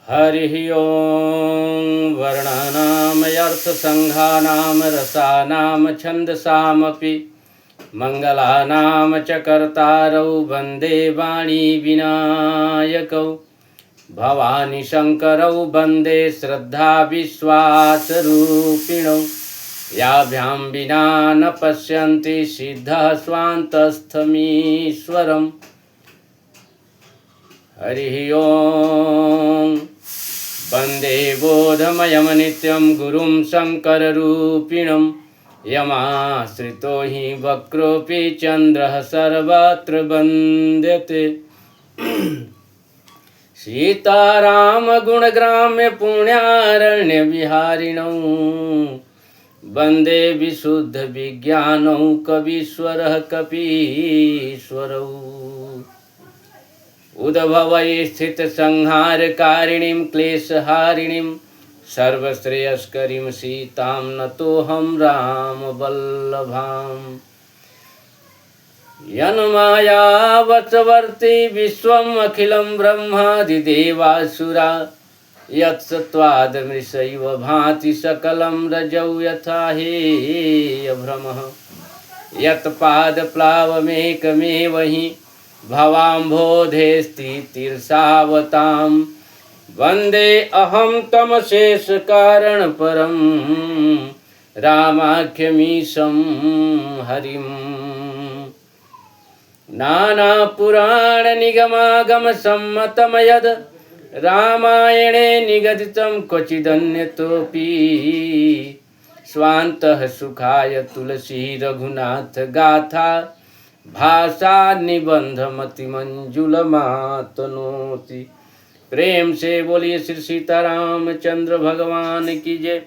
हरिः ओं वर्णानामर्थसङ्घानां रसानां छन्दसामपि मङ्गलानां च कर्तारौ वन्दे वाणीविनायकौ भवानी शङ्करौ वन्दे श्रद्धाविश्वासरूपिणौ याभ्यां विना न पश्यन्ति सिद्धः स्वान्तस्थमीश्वरम् हरिः ओं वन्दे बोधमयं नित्यं गुरुं शङ्कररूपिणं यमाश्रितो हि वक्रोऽपि चन्द्रः सर्वत्र वन्द्यते सीतारामगुणग्राम्य पुण्यारण्यविहारिणौ वन्दे विशुद्धविज्ञानौ कवीश्वरः कपीश्वरौ उद्भवै स्थितसंहारकारिणीं क्लेशहारिणीं सर्वश्रेयस्करीं सीतां नतोऽहं रामवल्लभाम् यन्मायावशवर्ती विश्वम् अखिलं ब्रह्मादिदेवासुरा यत्सत्त्वादमृषैव भाति सकलं रजौ यथा हेयभ्रमः यत्पादप्लावमेकमेव हि भवाम्भोधेस्थितिर्षावतां वन्दे अहं तमशेषकारणपरं रामाख्यमीशं हरिम् नानापुराणनिगमागमसम्मतं यद् रामायणे निगदितं क्वचिदन्यतोऽपि स्वान्तः सुखाय तुलसी रघुनाथ गाथा भाषा निबंधमति मंजुलमातनोति। प्रेम से बोलिए श्री सीतारामचंद्र भगवान की जय,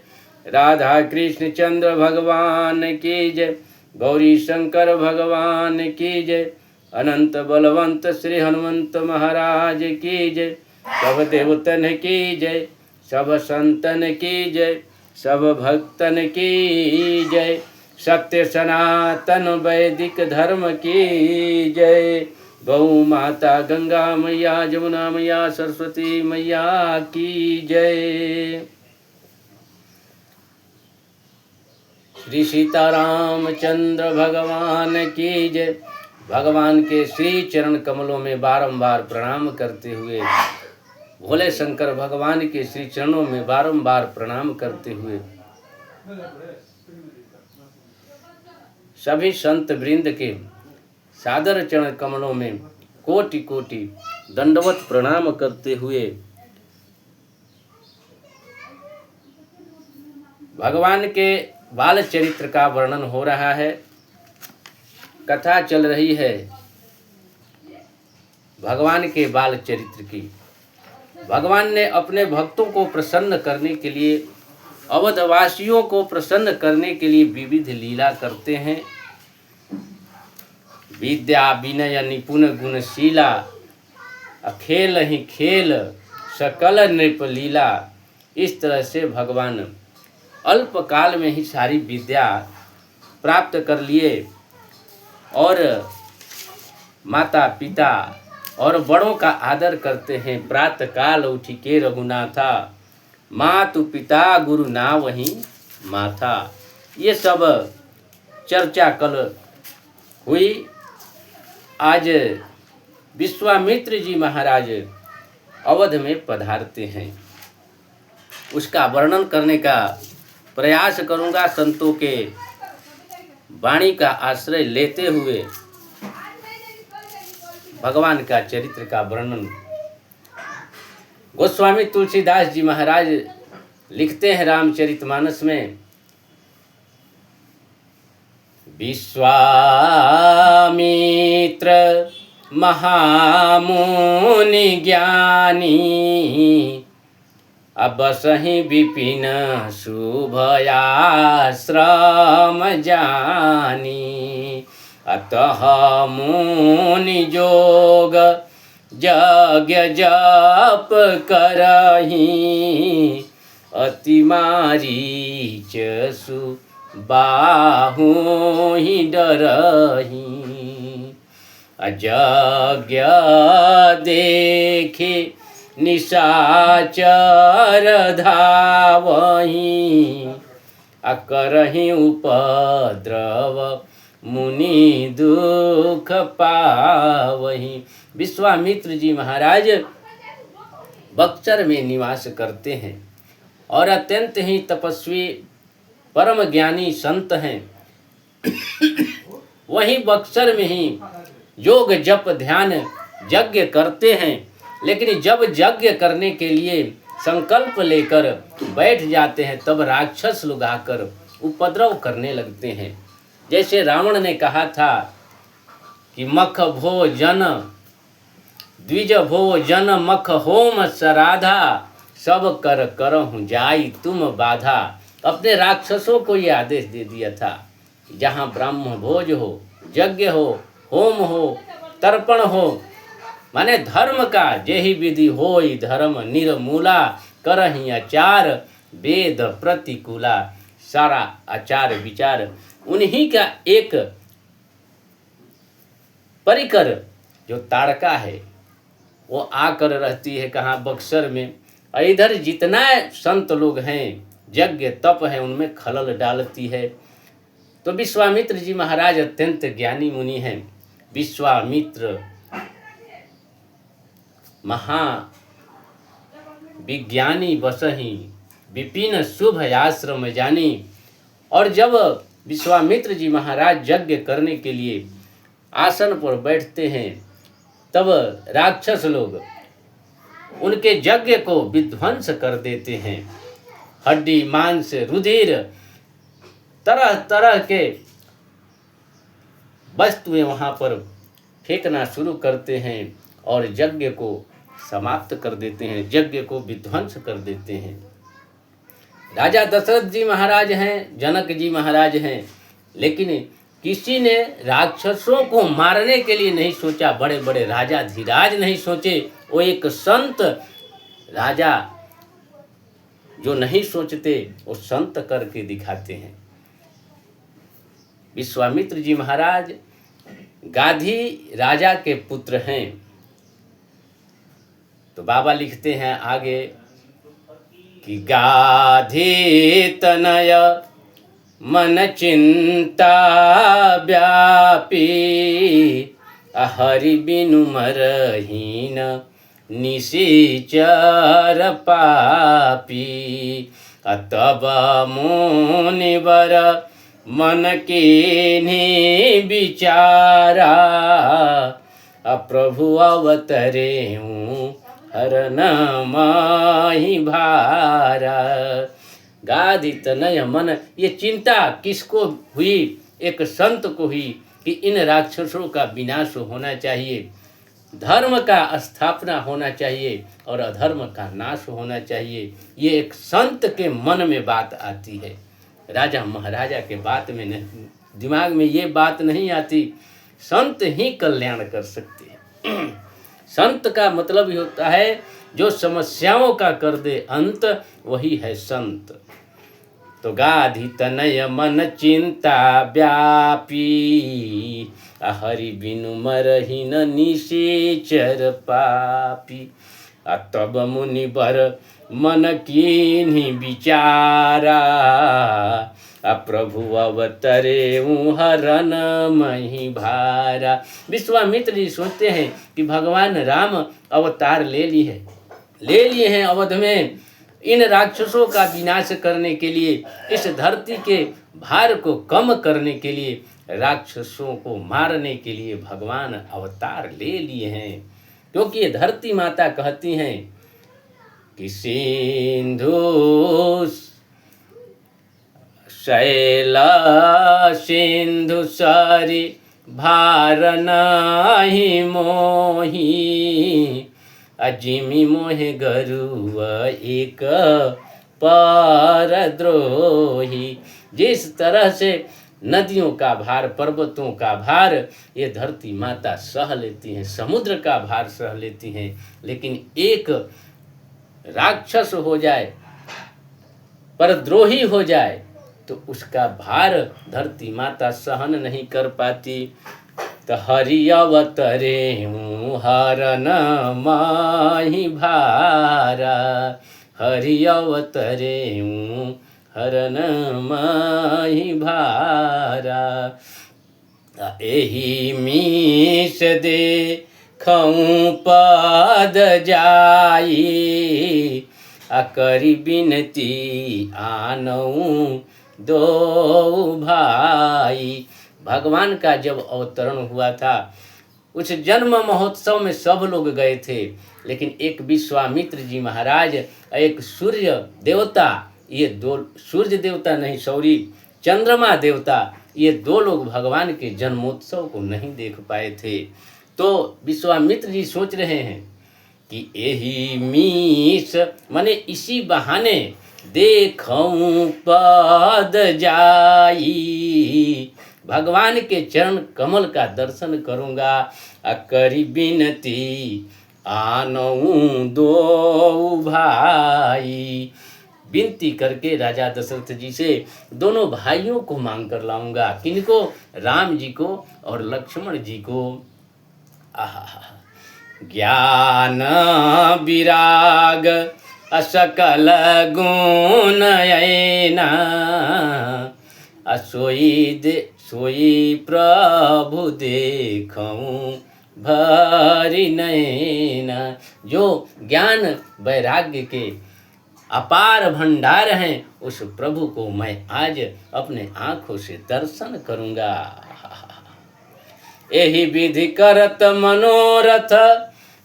राधा कृष्ण चंद्र भगवान की जय, गौरी शंकर भगवान की जय, अनंत बलवंत श्री हनुमंत महाराज की जय, सब देवतन की जय, सब संतन की जय, सब भक्तन की जय, सत्य सनातन वैदिक धर्म की जय। गौ माता गंगा मैया जमुना मैया सरस्वती मैया की जय। श्री सीतारामचंद्र भगवान की जय। भगवान के श्री चरण कमलों में बारंबार प्रणाम करते हुए, भोले शंकर भगवान के श्री चरणों में बारंबार प्रणाम करते हुए सभी संत वृंद के सादर चरण कमलों में कोटि कोटि दंडवत प्रणाम करते हुए भगवान के बाल चरित्र का वर्णन हो रहा है। कथा चल रही है भगवान के बाल चरित्र की। भगवान ने अपने भक्तों को प्रसन्न करने के लिए, अवधवासियों को प्रसन्न करने के लिए विविध लीला करते हैं। विद्या विनय निपुण गुणशीला, अखेल ही खेल सकल नृप लीला। इस तरह से भगवान अल्प काल में ही सारी विद्या प्राप्त कर लिए और माता पिता और बड़ों का आदर करते हैं। प्रातः काल उठी के रघुनाथा, मातु पिता गुरु ना वहीं माथा। ये सब चर्चा कल हुई। आज विश्वामित्र जी महाराज अवध में पधारते हैं, उसका वर्णन करने का प्रयास करूंगा। संतों के वाणी का आश्रय लेते हुए भगवान का चरित्र का वर्णन। गोस्वामी तुलसीदास जी महाराज लिखते हैं रामचरितमानस में, विश्वामित्र महामुनि ज्ञानी, अब सही विपिन शुभयाश्रम जानी। अतः मुनि जोग यज्ञ जप करही, अति मारीच सुबाहु ही डरही। अयज्ञ देखे निशाचर धावहीं, करहीं उपद्रव मुनि दुख पावहीं। विश्वामित्र जी महाराज बक्सर में निवास करते हैं और अत्यंत ही तपस्वी परम ज्ञानी संत हैं। वहीं बक्सर में ही योग जप ध्यान यज्ञ करते हैं, लेकिन जब यज्ञ करने के लिए संकल्प लेकर बैठ जाते हैं तब राक्षस लोग आकर उपद्रव करने लगते हैं। जैसे रावण ने कहा था कि मख भोजन द्विज भोजन मख होम सराधा, सब कर करहूँ जाई तुम बाधा। अपने राक्षसों को ये आदेश दे दिया था कि जहाँ ब्राह्मण भोज हो, यज्ञ हो, होम हो, तर्पण हो, माने धर्म का जेहि विधि होई धर्म निर्मूला, करहि आचार वेद प्रतिकूला। सारा आचार विचार उन्हीं का एक परिकर जो तारका है वो आकर रहती है कहाँ, बक्सर में। और इधर जितना संत लोग हैं, यज्ञ तप है, उनमें खलल डालती है। तो विश्वामित्र जी महाराज अत्यंत ज्ञानी मुनि हैं। विश्वामित्र महा विज्ञानी बसही, विपिन शुभ आश्रम जानी। और जब विश्वामित्र जी महाराज यज्ञ करने के लिए आसन पर बैठते हैं तब राक्षस लोग उनके यज्ञ को विध्वंस कर देते हैं। हड्डी मांस रुधिर तरह तरह के वस्तुएं वहां पर फेंकना शुरू करते हैं और यज्ञ को समाप्त कर देते हैं, यज्ञ को विध्वंस कर देते हैं। राजा दशरथ जी महाराज हैं, जनक जी महाराज हैं, लेकिन किसी ने राक्षसों को मारने के लिए नहीं सोचा। बड़े बड़े राजा धीराज नहीं सोचे। वो एक संत राजा जो नहीं सोचते वो संत करके दिखाते हैं। विश्वामित्र जी महाराज गाधी राजा के पुत्र हैं। तो बाबा लिखते हैं आगे कि गाधी तनय मन चिंता व्यापी, हरि बिनु मरहीन निशिचर पापी। तब मुनिवर मन कीन्ही विचारा, प्रभु अवतरे हरन माही भारा। गाधी तनय मन, ये चिंता किसको हुई? एक संत को हुई कि इन राक्षसों का विनाश होना चाहिए, धर्म का स्थापना होना चाहिए और अधर्म का नाश होना चाहिए। ये एक संत के मन में बात आती है। राजा महाराजा के बात में नहीं, दिमाग में ये बात नहीं आती। संत ही कल्याण कर सकते हैं। संत का मतलब ही होता है जो समस्याओं का कर दे अंत, वही है संत। तो गाधी तनय मन चिंता व्यापी, हरि बिनु मरहीन निशिचर पापी। तब मुनिवर मन कीन्ही विचारा, प्रभु अवतरे हरन मही भारा। विश्वामित्र जी सोचते हैं कि भगवान राम अवतार ले लिए हैं अवध में इन राक्षसों का विनाश करने के लिए, इस धरती के भार को कम करने के लिए, राक्षसों को मारने के लिए भगवान अवतार ले लिए हैं। क्योंकि ये धरती माता कहती हैं कि सिंधु शैल सिंधु सारी भार नाही मोही, अजिमी मोहे गरुआ एक परद्रोही। जिस तरह से नदियों का भार, पर्वतों का भार ये धरती माता सह लेती हैं, समुद्र का भार सह लेती हैं, लेकिन एक राक्षस हो जाए, परद्रोही हो जाए तो उसका भार धरती माता सहन नहीं कर पाती। त हरि अवतरे हरन माही भारा, हरि अवतरे हरन माही भारा। एही मीस देखऊँ पद जाई, करी बिनती आनऊँ दो भाई। भगवान का जब अवतरण हुआ था उस जन्म महोत्सव में सब लोग गए थे, लेकिन एक विश्वामित्र जी महाराज, एक सूर्य देवता, ये दो, सूर्य देवता नहीं सॉरी, चंद्रमा देवता, ये दो लोग भगवान के जन्मोत्सव को नहीं देख पाए थे। तो विश्वामित्र जी सोच रहे हैं कि यही मीस माने इसी बहाने देखऊँ पद जाई, भगवान के चरण कमल का दर्शन करूँगा, करी बिनती आनऊँ दो भाई। विनती करके राजा दशरथ जी से दोनों भाइयों को मांग कर लाऊंगा। किनको? राम जी को और लक्ष्मण जी को। ज्ञान विराग असकल गुण ऐना, सोई प्रभु देखऊँ भरी नैना। जो ज्ञान वैराग्य के अपार भंडार हैं, उस प्रभु को मैं आज अपने आंखों से दर्शन करूंगा। यही विधि करत मनोरथ,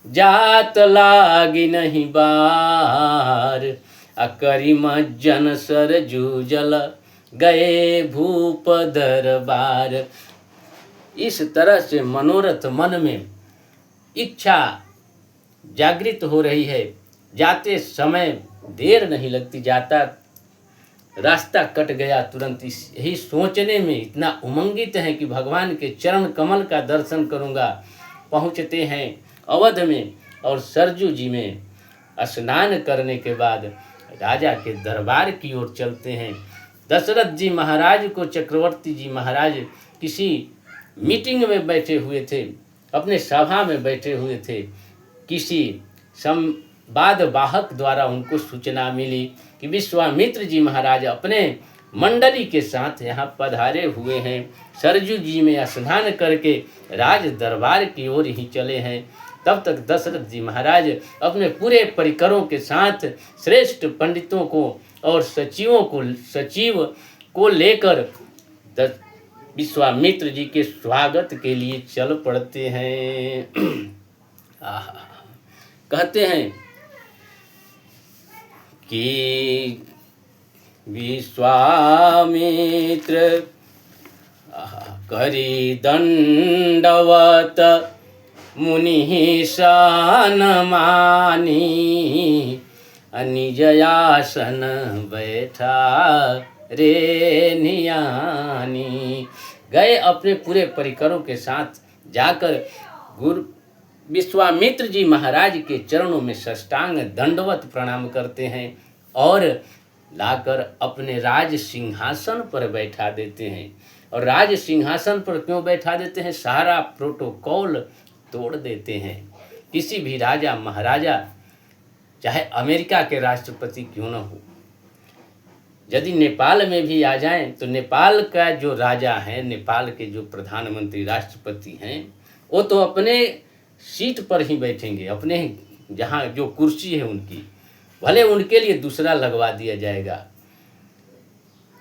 जात लागी नहीं बार, करी मज्जन सरजू जल गए भूप दरबार। इस तरह से मनोरथ मन में इच्छा जागृत हो रही है, जाते समय देर नहीं लगती, जाता रास्ता कट गया तुरंत यही सोचने में इतना उमंगित है कि भगवान के चरण कमल का दर्शन करूंगा। पहुंचते हैं अवध में और सरजू जी में स्नान करने के बाद राजा के दरबार की ओर चलते हैं। दशरथ जी महाराज को चक्रवर्ती जी महाराज किसी मीटिंग में बैठे हुए थे, अपने सभा में बैठे हुए थे। किसी संवाद वाहक द्वारा उनको सूचना मिली कि विश्वामित्र जी महाराज अपने मंडली के साथ यहाँ पधारे हुए हैं, सरजू जी में स्नान करके राज दरबार की ओर ही चले हैं। तब तक दशरथ जी महाराज अपने पूरे परिकरों के साथ श्रेष्ठ पंडितों को और सचिव को लेकर विश्वामित्र जी के स्वागत के लिए चल पड़ते हैं। कहते हैं कि विश्वामित्र करी दंडवत मुनि सन मानी, निज आसन बैठा रे नियानी। गए अपने पूरे परिकरों के साथ जाकर गुरु विश्वामित्र जी महाराज के चरणों में साष्टांग दंडवत प्रणाम करते हैं और लाकर अपने राज सिंहासन पर बैठा देते हैं। और राज सिंहासन पर क्यों बैठा देते हैं? सारा प्रोटोकॉल तोड़ देते हैं। किसी भी राजा महाराजा, चाहे अमेरिका के राष्ट्रपति क्यों न हो, यदि नेपाल में भी आ जाएं तो नेपाल का जो राजा है, नेपाल के जो प्रधानमंत्री राष्ट्रपति हैं, वो तो अपने सीट पर ही बैठेंगे, अपने जहाँ जो कुर्सी है उनकी, भले उनके लिए दूसरा लगवा दिया जाएगा।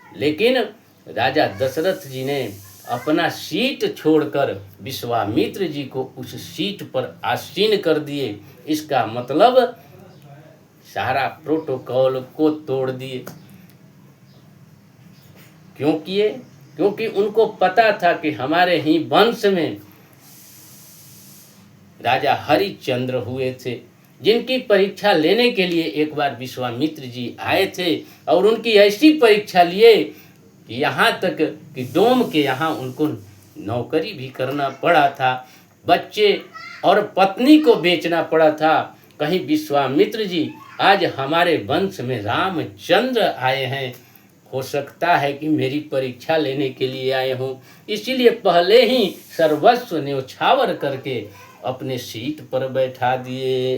लेकिन राजा दशरथ जी ने अपना सीट छोड़कर विश्वामित्र जी को उस सीट पर आसीन कर दिए। इसका मतलब सारा प्रोटोकॉल को तोड़ दिए। क्यों किए? क्योंकि उनको पता था कि हमारे ही वंश में राजा हरिश्चंद्र हुए थे, जिनकी परीक्षा लेने के लिए एक बार विश्वामित्र जी आए थे और उनकी ऐसी परीक्षा लिए कि यहाँ तक कि डोम के यहाँ उनको नौकरी भी करना पड़ा था, बच्चे और पत्नी को बेचना पड़ा था। कहीं विश्वामित्र जी आज हमारे वंश में रामचंद्र आए हैं हो सकता है कि मेरी परीक्षा लेने के लिए आए हों, इसीलिए पहले ही सर्वस्व न्योछावर करके अपने सीट पर बैठा दिए।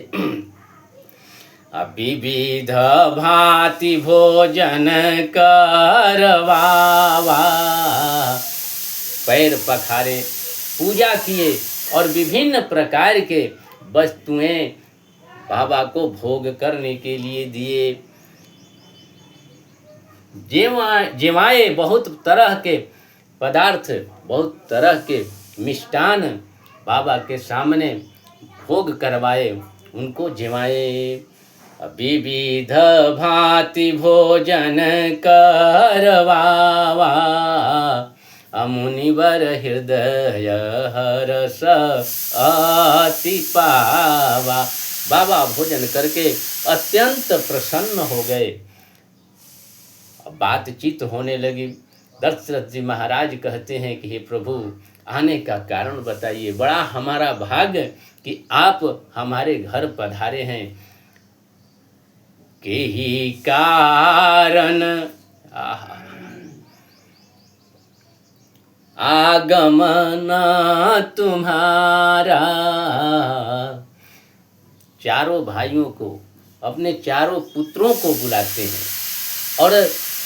विविध भांति भोजन करवावा, पैर पखारे, पूजा किए और विभिन्न प्रकार के वस्तुएं बाबा को भोग करने के लिए दिए। जेवाए बहुत तरह के पदार्थ, बहुत तरह के मिष्टान बाबा के सामने भोग करवाए, उनको जेवाए। विविध भांति भोजन करवावा, मुनिवर हृदय हरस अति पावा। बाबा भोजन करके अत्यंत प्रसन्न हो गए। बातचीत होने लगी। दशरथ जी महाराज कहते हैं कि हे प्रभु, आने का कारण बताइए, बड़ा हमारा भाग्य कि आप हमारे घर पधारे हैं। के ही कारण आगमन तुम्हारा। चारों भाइयों को, अपने चारों पुत्रों को बुलाते हैं और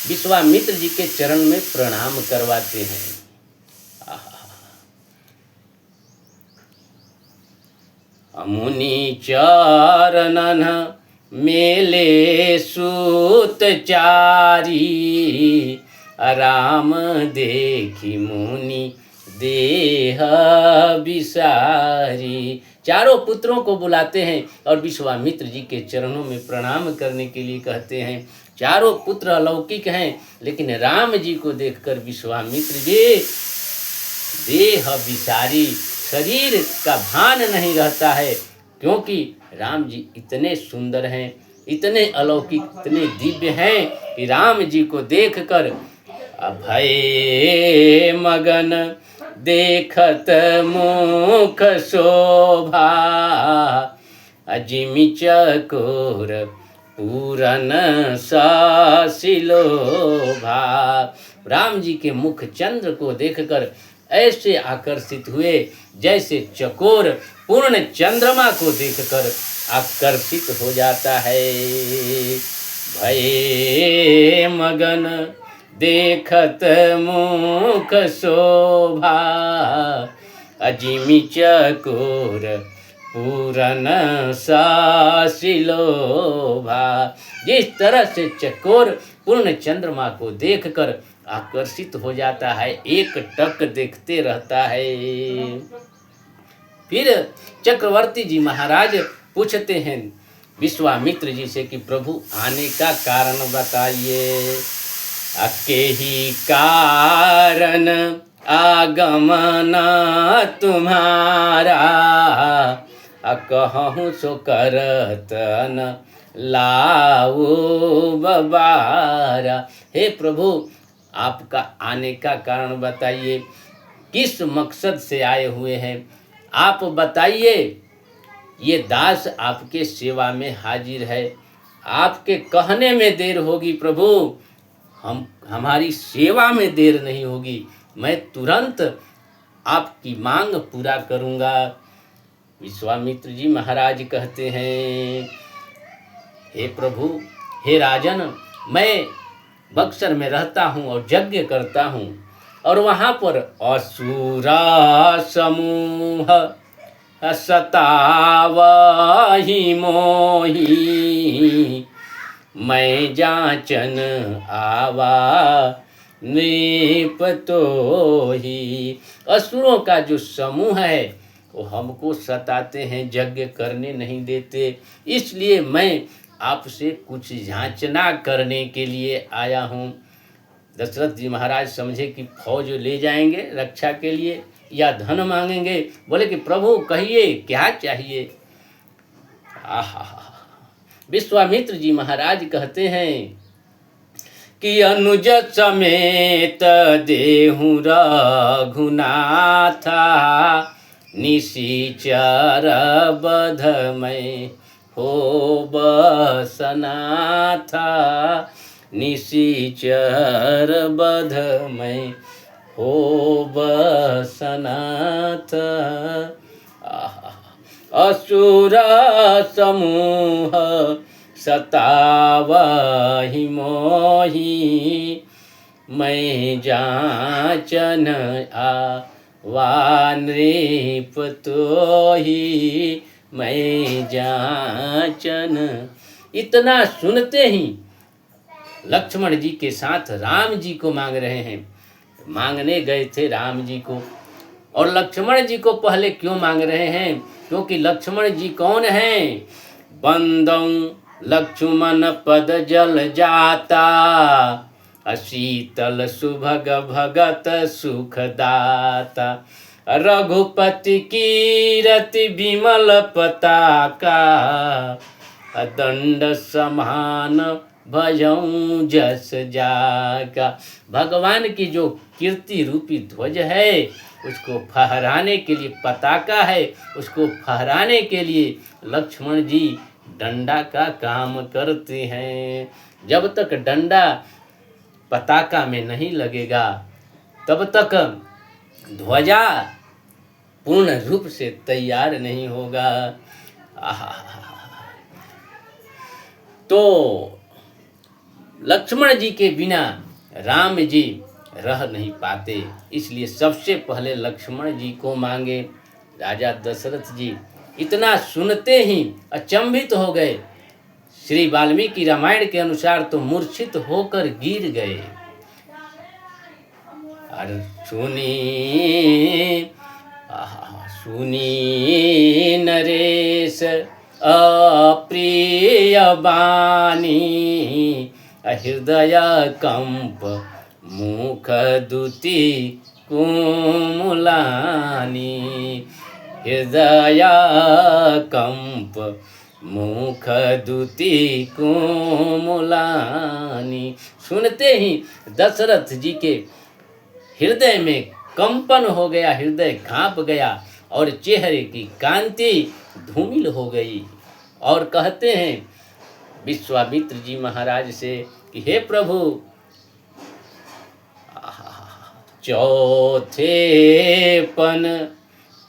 विश्वामित्र जी के चरण में प्रणाम करवाते हैं। मुनि चरणन मेले सूत चारी, राम देखी मुनि देह विसारी। चारों पुत्रों को बुलाते हैं और विश्वामित्र जी के चरणों में प्रणाम करने के लिए कहते हैं। चारों पुत्र अलौकिक हैं, लेकिन राम जी को देखकर विश्वामित्र जी देह विसारी, शरीर का भान नहीं रहता है, क्योंकि राम जी इतने सुंदर हैं, इतने अलौकिक, इतने दिव्य हैं कि राम जी को देखकर अभय मगन देखत मुख शोभा, अजिमि चकोर पूरन सासिलोभा। राम जी के मुख चंद्र को देखकर ऐसे आकर्षित हुए जैसे चकोर पूर्ण चंद्रमा को देखकर आकर्षित हो जाता है। भये मगन देखत मुख शोभा, अजिमि चकोर पूरन सासिलोभा। जिस तरह से चकोर पूर्ण चंद्रमा को देखकर आकर्षित हो जाता है, एक टक देखते रहता है। फिर चक्रवर्ती जी महाराज पूछते हैं विश्वामित्र जी से कि प्रभु आने का कारण बताइए। के ही कारण आगमन तुम्हारा, कहूँ सो करत न लाओ बबारा। हे प्रभु, आपका आने का कारण बताइए, किस मकसद से आए हुए हैं आप बताइए। ये दास आपके सेवा में हाजिर है, आपके कहने में देर होगी प्रभु, हमारी सेवा में देर नहीं होगी, मैं तुरंत आपकी मांग पूरा करूँगा। विश्वामित्र जी महाराज कहते हैं, हे प्रभु, हे राजन, मैं बक्सर में रहता हूँ और यज्ञ करता हूँ, और वहाँ पर असुरा समूह सतावहि मोहि, मैं जाचन आवा नृपतोहि। असुरों का जो समूह है वो हमको सताते हैं, यज्ञ करने नहीं देते, इसलिए मैं आपसे कुछ जांचना करने के लिए आया हूँ। दशरथ जी महाराज समझे कि फौज ले जाएंगे रक्षा के लिए या धन मांगेंगे। बोले कि प्रभु कहिए क्या चाहिए। आहा, विश्वामित्र जी महाराज कहते हैं कि अनुज समेत देहु रघुनाथा, निशिचर बध में हो बसनाथा। निशिचर बध में हो बसनाथ। असुर समूह सतावहि मोहि, मैं जाचन आवा नृप तोहि, मैं जाचन। इतना सुनते ही लक्ष्मण जी के साथ राम जी को मांग रहे हैं। मांगने गए थे राम जी को, और लक्ष्मण जी को पहले क्यों मांग रहे हैं? क्योंकि लक्ष्मण जी कौन हैं? बंदौ लक्ष्मण पद जल जाता, अशीतल सुभग भगत सुखदाता। रघुपति कीरति विमल पताका, दंड समान भजऊं जस जागा। भगवान की जो कीर्ति रूपी ध्वज है, उसको फहराने के लिए, पताका है, उसको फहराने के लिए लक्ष्मण जी डंडा का काम करते हैं। जब तक डंडा पताका में नहीं लगेगा, तब तक ध्वजा पूर्ण रूप से तैयार नहीं होगा। तो लक्ष्मण जी के बिना राम जी रह नहीं पाते, इसलिए सबसे पहले लक्ष्मण जी को मांगे। राजा दशरथ जी इतना सुनते ही अचंभित हो गए। श्री वाल्मीकि रामायण के अनुसार तो मूर्छित होकर गिर गए। और सुनी नरेश अप्रिय बानी, हृदय कंप मुख दुति कुमुलानी। हृदय कंप मुख दुति कुमुलानी। सुनते ही दशरथ जी के हृदय में कंपन हो गया, हृदय कांप गया और चेहरे की कांति धूमिल हो गई। और कहते हैं विश्वामित्र जी महाराज से कि हे प्रभु, चौथे पन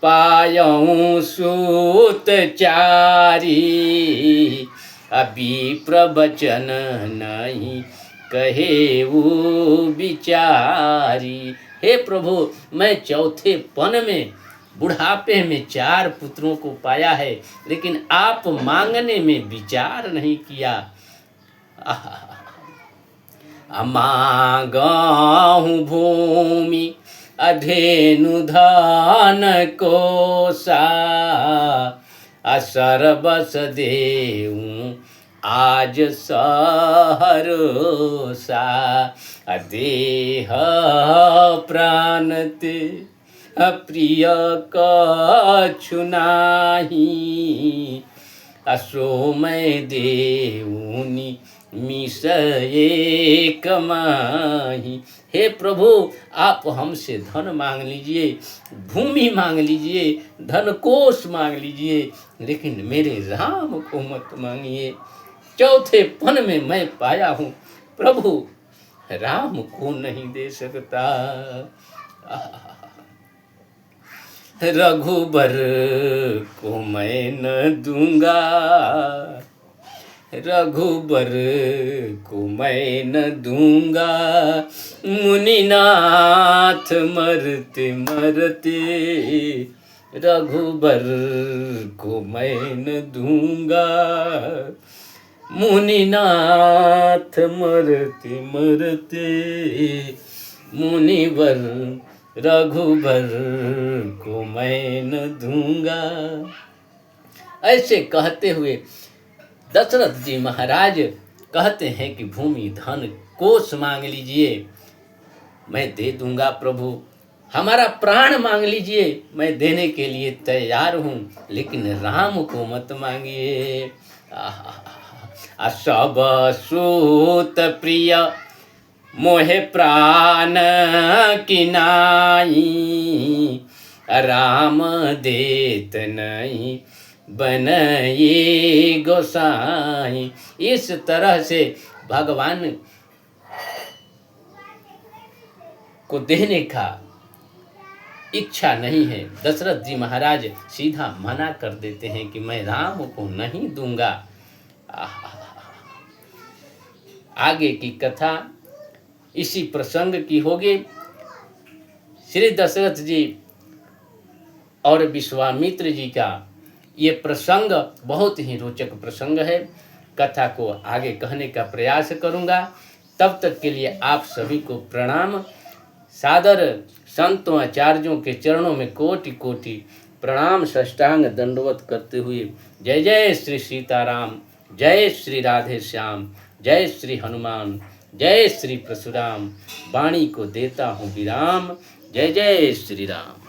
पायऊं सूत चारी, अभी प्रवचन नहीं कहे वो बिचारी। हे प्रभु, मैं चौथे पन में, बुढ़ापे में 4 पुत्रों को पाया है, लेकिन आप मांगने में विचार नहीं किया। मांगहूँ भूमि अधेनु धन कोसा, असरबस देऊं आज सहरोसा। देह प्राण ते प्रिय कछु नाही, असो मैं देऊनी मिस एक माही। हे प्रभु, आप हमसे धन मांग लीजिए, भूमि मांग लीजिए, धन कोष मांग लीजिए, लेकिन मेरे राम को मत मांगिए। चौथे पन में मैं पाया हूँ, प्रभु राम को नहीं दे सकता। रघुबर को मैं न दूंगा, रघुबर को मैं न दूंगा, मुनिनाथ मरते मरते। रघुबर को मैं न दूंगा, मुनिनाथ मरते मरते। मुनिवर रघुबर को मैं न दूंगा। ऐसे कहते हुए दशरथ जी महाराज कहते हैं कि भूमि धन कोष मांग लीजिए, मैं दे दूंगा प्रभु। हमारा प्राण मांग लीजिए, मैं देने के लिए तैयार हूँ, लेकिन राम को मत मांगिए। सब सूत प्रिय मोहे प्राण की नाई, राम देत नहीं बनई गोसाई। इस तरह से भगवान को देने का इच्छा नहीं है। दशरथ जी महाराज सीधा मना कर देते हैं कि मैं राम को नहीं दूंगा। आगे की कथा इसी प्रसंग की होगी। श्री दशरथ जी और विश्वामित्र जी का ये प्रसंग बहुत ही रोचक प्रसंग है। कथा को आगे कहने का प्रयास करूंगा। तब तक के लिए आप सभी को प्रणाम। सादर संतों आचार्यों के चरणों में कोटि कोटि प्रणाम साष्टांग दंडवत करते हुए जय जय श्री सीताराम, जय श्री राधे श्याम, जय श्री हनुमान, जय श्री परशुराम। वाणी को देता हूँ विराम। जय जय श्री राम।